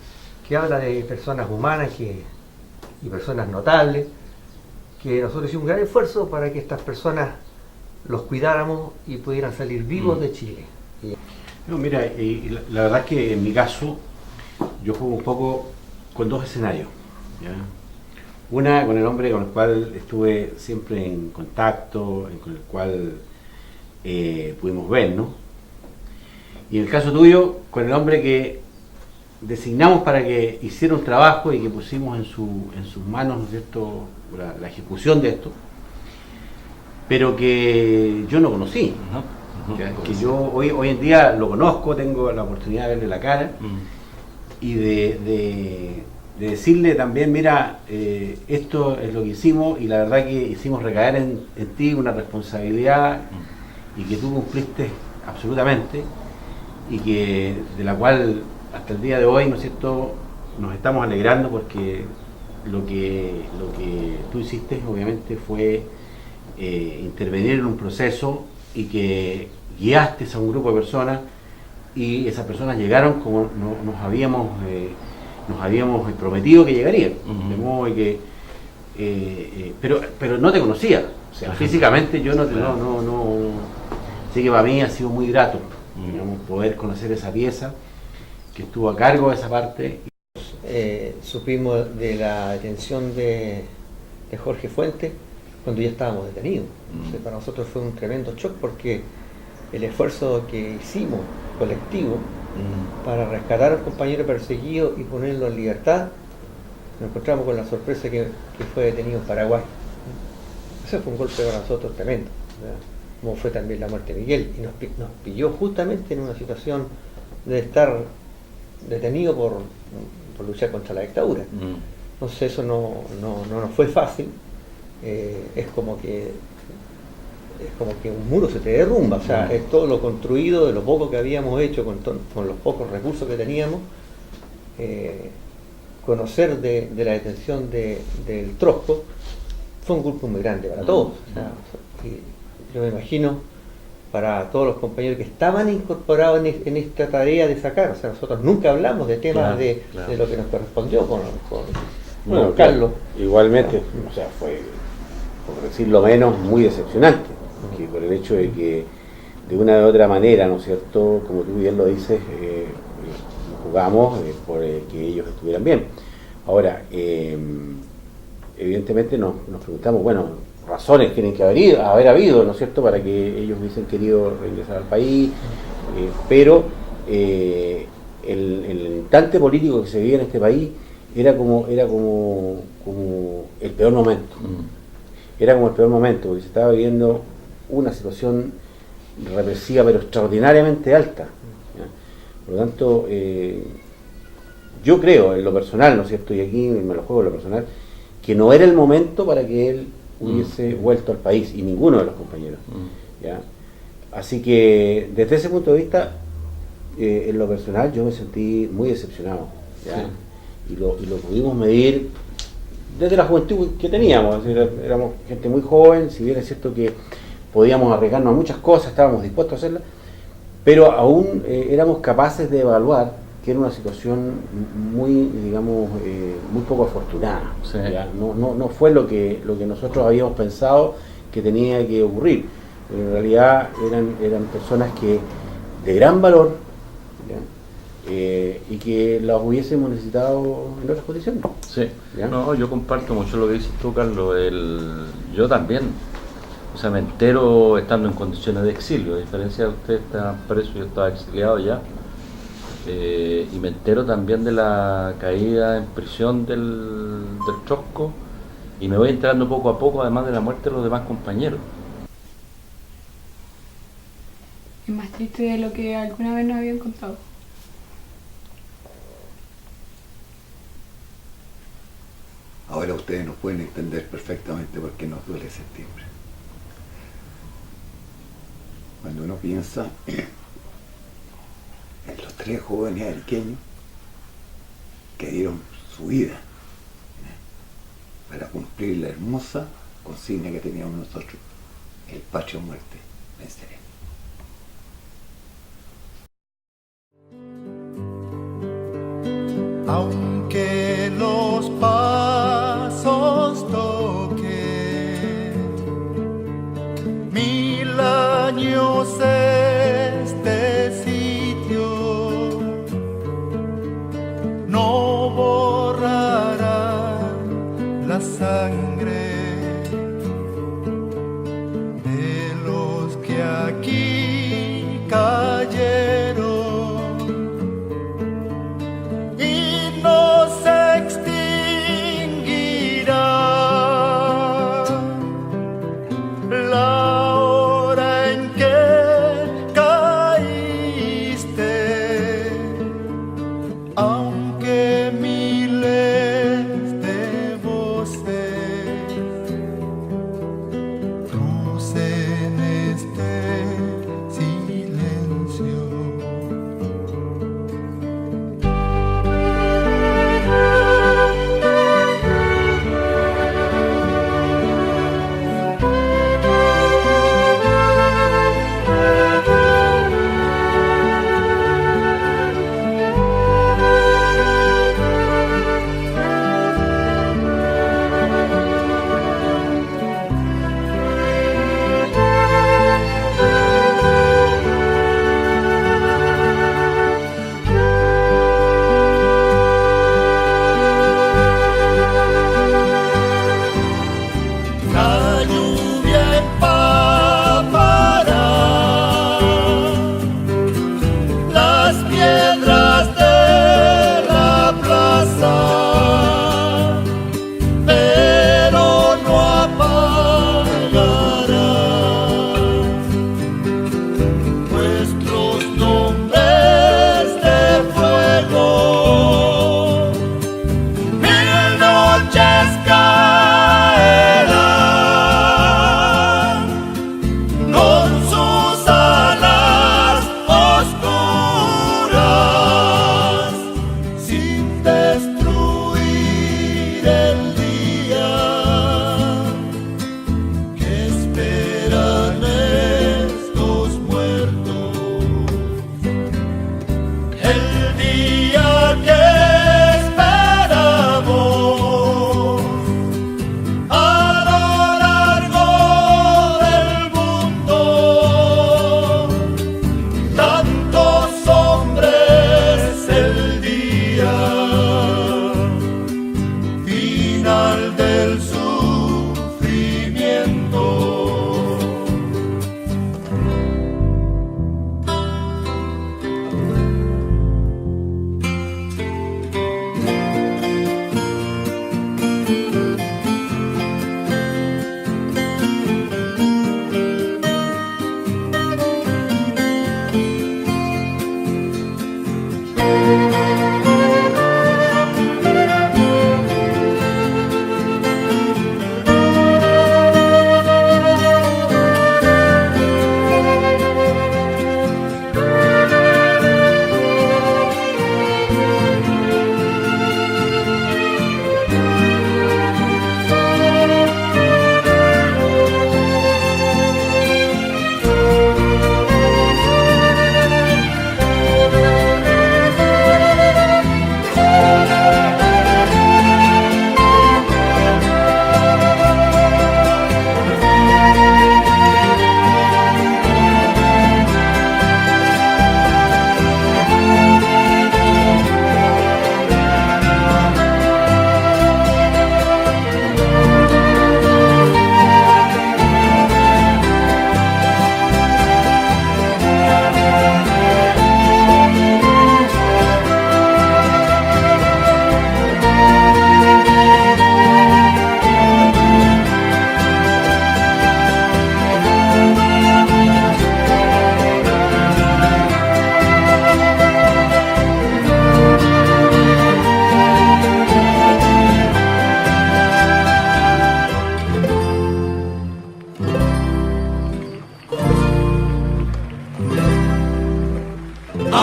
habla de personas humanas y personas notables, que nosotros hicimos un gran esfuerzo para que estas personas los cuidáramos y pudieran salir vivos de Chile. No, mira, la verdad es que en mi caso yo juego un poco con dos escenarios, ¿ya? Una con el hombre con el cual estuve siempre en contacto, con el cual pudimos vernos, y en el caso tuyo con el hombre que designamos para que hiciera un trabajo y que pusimos en sus manos, ¿no es cierto?, la ejecución de esto, pero que yo no conocí, que yo hoy en día lo conozco, tengo la oportunidad de verle la cara y de decirle también, mira, esto es lo que hicimos, y la verdad que hicimos recaer en ti una responsabilidad y que tú cumpliste absolutamente, y que de la cual hasta el día de hoy, ¿no es cierto?, nos estamos alegrando, porque lo que tú hiciste obviamente fue intervenir en un proceso y que guiaste a un grupo de personas, y esas personas llegaron como nos habíamos prometido que llegarían, de modo que pero no te conocía, o sea, físicamente yo no así que para mí ha sido muy grato, digamos, poder conocer esa pieza que estuvo a cargo de esa parte. Supimos de la detención de Jorge Fuentes cuando ya estábamos detenidos. Entonces, para nosotros fue un tremendo shock, porque el esfuerzo que hicimos colectivo para rescatar al compañero perseguido y ponerlo en libertad, nos encontramos con la sorpresa que fue detenido en Paraguay. Eso fue un golpe para nosotros tremendo, ¿verdad? Como fue también la muerte de Miguel, y nos pilló justamente en una situación de estar detenido por luchar contra la dictadura. Entonces eso no nos fue fácil. Es como que un muro se te derrumba, o sea, es todo lo construido de lo poco que habíamos hecho con los pocos recursos que teníamos. Conocer de la detención del Trosco fue un golpe muy grande para todos. O sea, yo me imagino para todos los compañeros que estaban incorporados en esta tarea de sacar, o sea, nosotros nunca hablamos de temas de lo que nos correspondió con Bueno, Carlos. Igualmente, o sea, fue, por decirlo menos, muy decepcionante, que por el hecho de que de una u otra manera, ¿no es cierto?, como tú bien lo dices, nos jugamos por que ellos estuvieran bien. Ahora, evidentemente nos preguntamos, bueno, razones tienen que haber habido, ¿no es cierto?, para que ellos hubiesen querido regresar al país, pero el instante político que se vivía en este país era como el peor momento. Era como el peor momento, porque se estaba viviendo una situación represiva pero extraordinariamente alta, ¿ya? Por lo tanto, yo creo en lo personal, ¿no es cierto?, y aquí me lo juego en lo personal, que no era el momento para que él hubiese vuelto al país, y ninguno de los compañeros, ¿ya? Así que desde ese punto de vista, en lo personal yo me sentí muy decepcionado, ¿ya? Sí. Y lo pudimos medir desde la juventud que teníamos. Es decir, éramos gente muy joven, si bien es cierto que podíamos arriesgarnos a muchas cosas, estábamos dispuestos a hacerlas, pero aún éramos capaces de evaluar que era una situación muy, digamos, muy poco afortunada. Sí. No fue lo que nosotros habíamos pensado que tenía que ocurrir. En realidad eran personas que de gran valor, y que las hubiésemos necesitado en otras condiciones. Sí, no, yo comparto mucho lo que dices tú, Carlos. Yo también, o sea, me entero estando en condiciones de exilio, a diferencia de ustedes estaban presos, yo estaba exiliado ya, y me entero también de la caída en prisión del Trotsko, y me voy enterando poco a poco, además de la muerte de los demás compañeros. Es más triste de lo que alguna vez nos habían contado. Ahora ustedes nos pueden entender perfectamente por qué nos duele septiembre. Cuando uno piensa en los 3 jóvenes ariqueños que dieron su vida para cumplir la hermosa consigna que teníamos nosotros, el patria o muerte, venceré. Aunque los pasos toquen 1000 años este sitio, no borrará la sangre de los que aquí cayeron.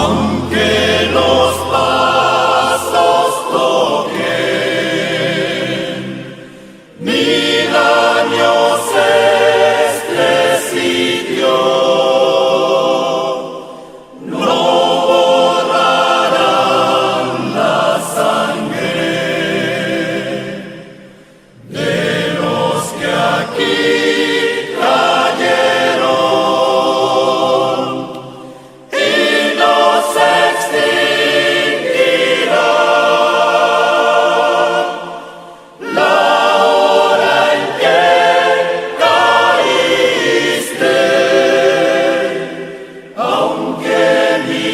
aunque los pasos toquen 1000 años este sitio, no borrarán la sangre de los que aquí cayeron y no se extinguirá la hora en que caíste, aunque mi